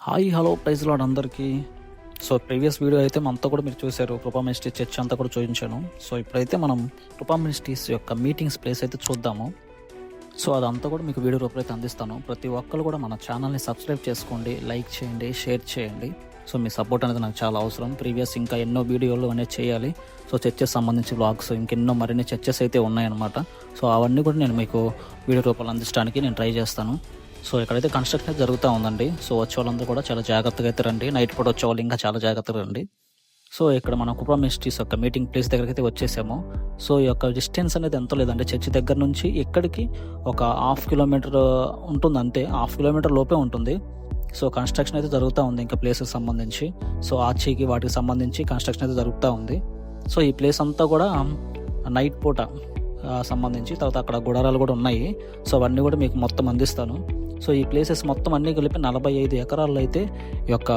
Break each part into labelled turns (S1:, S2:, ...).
S1: Hi hello praise lord అందరికీ. So previous video అయితే మనతో కూడా మీరు చూశారు, కృపా మినిస్ట్రీస్ చర్చ్ అంతా కూడా చూపించాను. సో ఇప్పుడైతే మనం కృపా మినిస్ట్రీస్ యొక్క మీటింగ్స్ ప్లేస్ అయితే చూద్దాము. సో అదంతా కూడా మీకు వీడియో రూపంలో అయితే అందిస్తాను. ప్రతి ఒక్కరు కూడా మన ఛానల్ని సబ్స్క్రైబ్ చేసుకోండి, లైక్ చేయండి, షేర్ చేయండి. సో మీ సపోర్ట్ అనేది నాకు చాలా అవసరం. ప్రీవియస్ ఇంకా ఎన్నో వీడియోలు అనేది చేయాలి. సో చర్చెస్ సంబంధించి వ్లాగ్స్ ఇంకెన్నో మరిన్ని చర్చెస్ అయితే ఉన్నాయన్నమాట. సో అవన్నీ కూడా నేను మీకు వీడియో రూపంలో అందించడానికి నేను ట్రై చేస్తాను. సో ఇక్కడైతే కన్స్ట్రక్షన్ జరుగుతూ ఉందండి. సో వచ్చే వాళ్ళందరూ కూడా చాలా జాగ్రత్తగా అయితే రండి. నైట్ పూట వచ్చే వాళ్ళు ఇంకా చాలా జాగ్రత్తగా రండి. సో ఇక్కడ మన కృపా మినిస్ట్రీస్ యొక్క మీటింగ్ ప్లేస్ దగ్గరికి అయితే వచ్చేసాము. సో ఈ యొక్క డిస్టెన్స్ అనేది ఎంతో లేదంటే చర్చి దగ్గర నుంచి ఇక్కడికి ఒక 1/2 కిలోమీటర్ ఉంటుంది, అంతే 1/2 కిలోమీటర్ లోపే ఉంటుంది. సో కన్స్ట్రక్షన్ అయితే జరుగుతూ ఉంది ఇంకా ప్లేస్కి సంబంధించి. సో ఆర్చికి వాటికి సంబంధించి కన్స్ట్రక్షన్ అయితే జరుగుతూ ఉంది. సో ఈ ప్లేస్ అంతా కూడా నైట్ పూట సంబంధించి, తర్వాత అక్కడ గుడారాలు కూడా ఉన్నాయి. సో అవన్నీ కూడా మీకు మొత్తం అందిస్తాను. సో ఈ ప్లేసెస్ మొత్తం అన్నీ కలిపి 45 ఎకరాల్లో అయితే ఈ యొక్క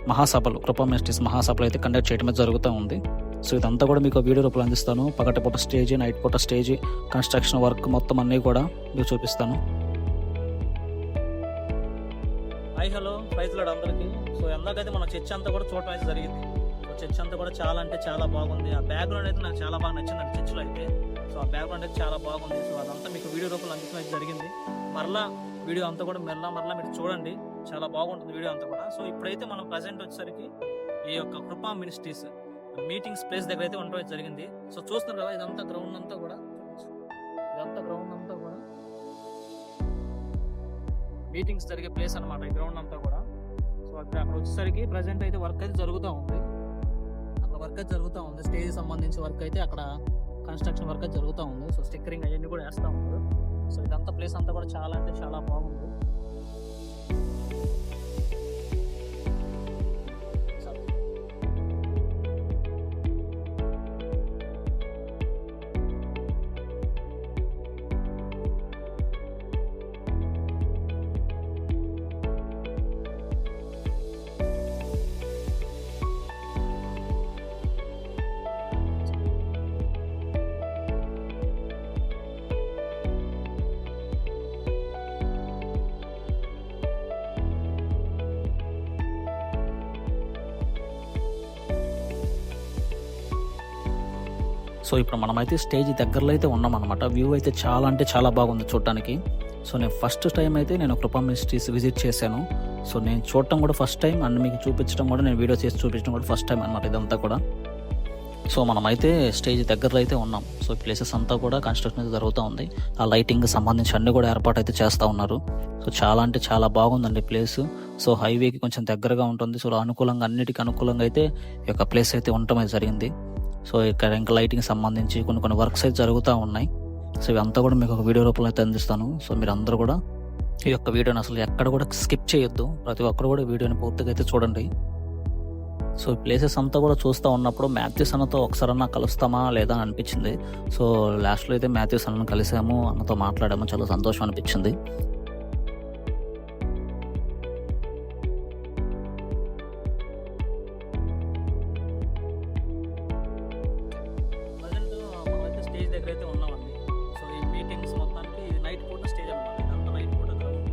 S1: మహాసభలు కృపా మినిస్ట్రీస్ మహాసభలు అయితే కండక్ట్ చేయడమే జరుగుతూ ఉంది. సో ఇదంతా కూడా మీకు వీడియో రూపంలో అందిస్తాను. పగటిపూట స్టేజ్, నైట్ పూట స్టేజ్, కన్స్ట్రక్షన్ వర్క్ మొత్తం అన్నీ కూడా మీకు చూపిస్తాను. హాయ్ హలో ప్రైజ్ లార్డ్ అందరికీ. సో ఎందాకైతే మన చర్చ్ అంతా కూడా చూడటం అయితే జరిగింది. సో చర్చ్ అంతా కూడా చాలా అంటే చాలా బాగుంది. ఆ బ్యాక్గ్రౌండ్ అయితే నాకు చాలా బాగా నచ్చిందండి చర్చ్లో అయితే. సో ఆ బ్యాక్గ్రౌండ్ అయితే చాలా బాగుంది. సో అదంతా మీకు వీడియో రూపంలో అందించడం అయితే జరిగింది. మరలా వీడియో అంతా కూడా మరలా మీరు చూడండి, చాలా బాగుంటుంది వీడియో అంతా కూడా. సో ఇప్పుడైతే మనం ప్రజెంట్ వచ్చేసరికి ఈ యొక్క కృపా మినిస్ట్రీస్ మీటింగ్స్ ప్లేస్ దగ్గర అయితే ఉండడం అయితే జరిగింది. సో చూస్తున్నారు కదా, ఇదంతా గ్రౌండ్ అంతా కూడా మీటింగ్స్ జరిగే ప్లేస్ అనమాట ఈ గ్రౌండ్ అంతా కూడా. సో అక్కడ వచ్చేసరికి ప్రజెంట్ అయితే వర్క్ అయితే జరుగుతూ ఉంది. స్టేజ్ సంబంధించి వర్క్ అయితే అక్కడ కన్స్ట్రక్షన్ వర్క్ అయితే జరుగుతూ ఉంది. సో స్టిక్కరింగ్ అవన్నీ కూడా వేస్తూ ఉన్నారు. సో ఇదంతా ప్లేస్ అంతా కూడా చాలా అంటే చాలా బాగుంది. సో ఇప్పుడు మనమైతే స్టేజ్ దగ్గరలో అయితే ఉన్నాం అనమాట. వ్యూ అయితే చాలా అంటే చాలా బాగుంది చూడటానికి. సో నేను ఫస్ట్ టైం అయితే నేను కృపా మినిస్ట్రీస్ విజిట్ చేశాను. సో నేను చూడటం కూడా ఫస్ట్ టైం, అండ్ మీకు చూపించడం కూడా, నేను వీడియో చేసి చూపించడం కూడా ఫస్ట్ టైం అనమాట ఇదంతా కూడా. సో మనమైతే స్టేజ్ దగ్గరలో అయితే ఉన్నాం. సో ప్లేసెస్ అంతా కూడా కన్స్ట్రక్షన్ అయితే జరుగుతూ ఉంది. ఆ లైటింగ్ సంబంధించి అన్నీ కూడా ఏర్పాటు అయితే చేస్తూ ఉన్నారు. సో చాలా అంటే చాలా బాగుందండి ప్లేస్. సో హైవేకి కొంచెం దగ్గరగా ఉంటుంది. సో అన్నిటికీ అనుకూలంగా అయితే ఈ యొక్క ప్లేస్ అయితే ఉండటం అయితే జరిగింది. సో ఇక్కడ ఇంకా లైటింగ్ సంబంధించి కొన్ని వర్క్స్ అయితే జరుగుతూ ఉన్నాయి. సో ఇవంతా కూడా మీకు ఒక వీడియో రూపంలో అయితే అందిస్తాను. సో మీరు అందరూ కూడా ఈ యొక్క వీడియోని అసలు ఎక్కడ కూడా స్కిప్ చేయొద్దు. ప్రతి ఒక్కరు కూడా వీడియోని పూర్తిగా అయితే చూడండి. సో ఈ ప్లేసెస్ అంతా కూడా చూస్తూ ఉన్నప్పుడు మాథ్యూస్ అన్నతో ఒకసారన్నా కలుస్తామా లేదా అని అనిపించింది. సో లాస్ట్లో అయితే మాథ్యూస్ అన్నను కలిసాము, అన్నతో మాట్లాడాము, చాలా సంతోషం అనిపించింది. స్టేజ్ దగ్గర అయితే ఉన్నామండి. సో ఈ మీటింగ్స్ మొత్తానికి ఇది నైట్ పూట స్టేజ్ అనమాట. ఇదంతా నైట్ పూట గ్రౌండ్.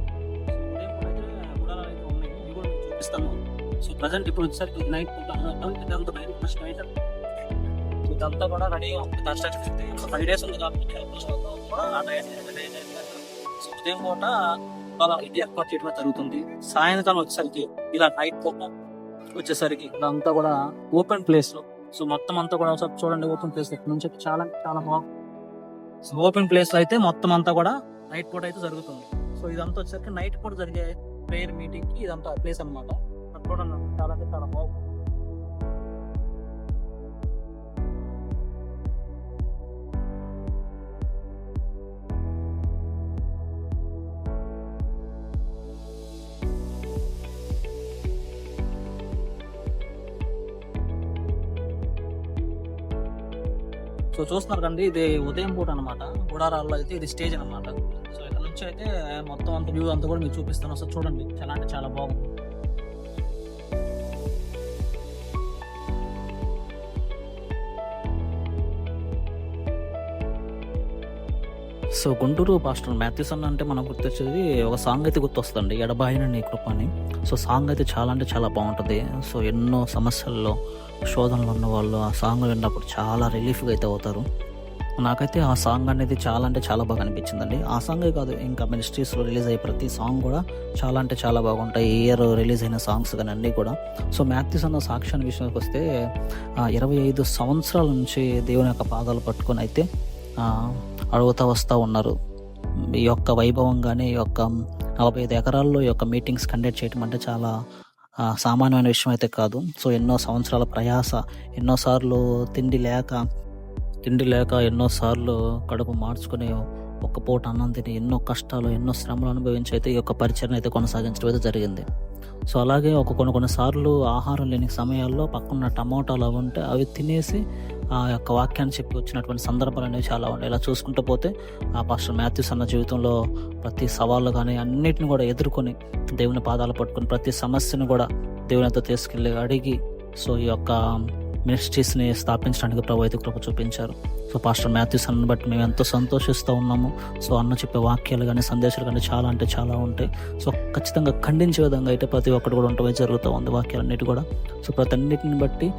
S1: సో ఉదయం పూట అయితే గుడారాలు అయితే ఉన్నాయి, ఇవి కూడా మీకు చూపిస్తాను. సో ప్రజెంట్ ఇప్పుడు వచ్చేసరికి ఇది నైట్ పూట ఇదంతా నైట్ ఫస్ట్ నైట్ ఇదంతా కూడా రెడీ కన్స్ట్రక్షన్ 5 days ఉంది కాబట్టి సో ఉదయం పూట అలా ఇది ఏర్పాటు చేయడం జరుగుతుంది. సాయంత్రం వచ్చేసరికి ఇలా నైట్ పూట వచ్చేసరికి ఇదంతా కూడా ఓపెన్ ప్లేస్ లో. సో మొత్తం అంతా కూడా ఒకసారి చూడండి, ఓపెన్ ప్లేస్ ఇక్కడ నుంచి చాలా చాలా బాగుంది. సో ఓపెన్ ప్లేస్ లో అయితే మొత్తం అంతా కూడా నైట్ పూట అయితే జరుగుతుంది. సో ఇదంతా వచ్చేసరికి నైట్ పూట జరిగే ప్రేయర్ మీటింగ్ కి ఇదంతా ప్లేస్ అనమాట. చూడండి, చాలా అంటే చాలా బాగుంది. సో చూస్తున్నారు కండి, ఇది ఉదయం పూట అనమాట. గుడారాల్లో అయితే ఇది స్టేజ్ అనమాట. సో ఇక్కడ నుంచి అయితే మొత్తం అంత వ్యూ అంతా కూడా మీకు చూపిస్తాను. సో చూడండి, చాలా అంటే చాలా బాగుంది. సో గుంటూరు పాస్టర్ మాథ్యూస్ అన్న అంటే మనకు గుర్తొచ్చేది ఒక సాంగ్ అయితే గుర్తొస్తుంది, ఎడబాయిన నీ కృప అని. సో సాంగ్ అయితే చాలా అంటే చాలా బాగుంటుంది. సో ఎన్నో సమస్యల్లో శోధనలు ఉన్న వాళ్ళు ఆ సాంగ్ విన్నప్పుడు చాలా రిలీఫ్గా అయితే అవుతారు. నాకైతే ఆ సాంగ్ అనేది చాలా అంటే చాలా బాగా అనిపించిందండి. ఆ సాంగే కాదు, ఇంకా మినిస్ట్రీస్లో రిలీజ్ అయ్యే ప్రతి సాంగ్ కూడా చాలా అంటే చాలా బాగుంటాయి. ఈ ఇయర్ రిలీజ్ అయిన సాంగ్స్ కానీ అన్నీ కూడా. సో మాథ్యూస్ అన్న సాక్ష్యాన్ని విషయానికి వస్తే 25 సంవత్సరాల నుంచి దేవుని యొక్క పాదాలు పట్టుకొని అయితే అడుగుతూ వస్తూ ఉన్నారు. ఈ యొక్క వైభవం కానీ, ఈ యొక్క 45 ఎకరాల్లో ఈ యొక్క మీటింగ్స్ కండక్ట్ చేయడం అంటే చాలా సామాన్యమైన విషయం అయితే కాదు. సో ఎన్నో సంవత్సరాల ప్రయాస, ఎన్నోసార్లు తిండి లేక ఎన్నోసార్లు కడుపు మార్చుకుని ఒక్క పూట అన్నం తిని ఎన్నో కష్టాలు, ఎన్నో శ్రమలు అనుభవించి అయితే ఈ యొక్క పరిచయం అయితే కొనసాగించడం అయితే జరిగింది. సో అలాగే కొన్నిసార్లు ఆహారం లేని సమయాల్లో పక్కన టమోటాలు అవి ఉంటే అవి తినేసి ఆ యొక్క వాక్యాన్ని చెప్పి వచ్చినటువంటి సందర్భాలు అనేవి చాలా ఉన్నాయి. ఇలా చూసుకుంటూ పోతే ఆ పాస్టర్ మాథ్యూస్ అన్న జీవితంలో ప్రతి సవాళ్ళు కానీ అన్నిటిని కూడా ఎదుర్కొని దేవుని పాదాలు పట్టుకొని ప్రతి సమస్యను కూడా దేవునితో తీసుకెళ్ళి అడిగి సో ఈ యొక్క మినిస్ట్రీస్ని స్థాపించడానికి ప్రభు అయితే కృప చూపించారు. సో పాస్టర్ మాథ్యూస్ అన్నని బట్టి మేము ఎంతో సంతోషిస్తూ ఉన్నాము. సో అన్న చెప్పే వాక్యాలు కానీ సందేశాలు కానీ చాలా అంటే చాలా ఉంటాయి. సో ఖచ్చితంగా ఖండించే విధంగా అయితే ప్రతి ఒక్కటి కూడా ఉండటమే జరుగుతూ ఉంది, వాక్యాలన్నిటి కూడా. సో ప్రతి అన్నిటిని బట్టి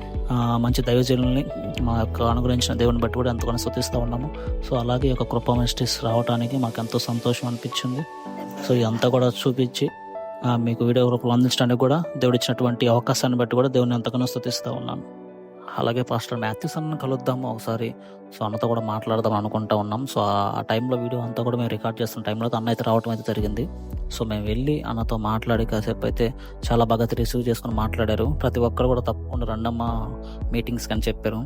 S1: మంచి దైవజనుల్ని మా యొక్క అనుగ్రహించిన దేవుని బట్టి కూడా ఎంతగానో స్తుతిస్తూ ఉన్నాము. సో అలాగే ఒక కృపా మినిస్ట్రీస్ రావడానికి మాకు ఎంతో సంతోషం అనిపించింది. సో ఇదంతా కూడా చూపించి మీకు వీడియో రూపంలో అందించడానికి కూడా దేవుడు ఇచ్చినటువంటి అవకాశాన్ని బట్టి కూడా దేవుని ఎంతగానో స్తుతిస్తూ ఉన్నాను. అలాగే పాస్టర్ మాథ్యూస్ అన్న కలుద్దాము ఒకసారి. సో అన్నతో కూడా మాట్లాడదాం అనుకుంటా ఉన్నాం. సో ఆ టైంలో వీడియో అంతా కూడా మేము రికార్డ్ చేస్తున్న టైంలో అన్న అయితే రావడం అయితే జరిగింది. సో మేము వెళ్ళి అన్నతో మాట్లాడి కాసేపు అయితే చాలా బాగా రిసీవ్ చేసుకుని మాట్లాడారు. ప్రతి ఒక్కరు కూడా తప్పకుండా రండమ్మా మీటింగ్స్కి అని చెప్పారు.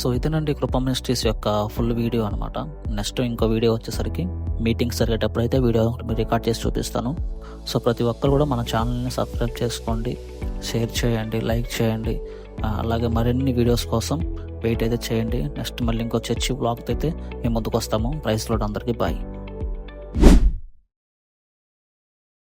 S1: సో ఇదేనండి కృపా మినిస్ట్రీస్ యొక్క ఫుల్ వీడియో అనమాట. నెక్స్ట్ ఇంకో వీడియో వచ్చేసరికి మీటింగ్స్ జరిగేటప్పుడు అయితే వీడియో రికార్డ్ చేసి చూపిస్తాను. సో ప్రతి ఒక్కరు కూడా మన ఛానల్ని సబ్స్క్రైబ్ చేసుకోండి, షేర్ చేయండి, లైక్ చేయండి. అలాగే మరిన్ని వీడియోస్ కోసం వెయిట్ అయితే చేయండి. నెక్స్ట్ మళ్ళీ ఇంకో చర్చి బ్లాగ్తో అయితే మేము ముందుకు వస్తాము. ప్రైజ్ లార్డ్ అందరికీ బాయ్.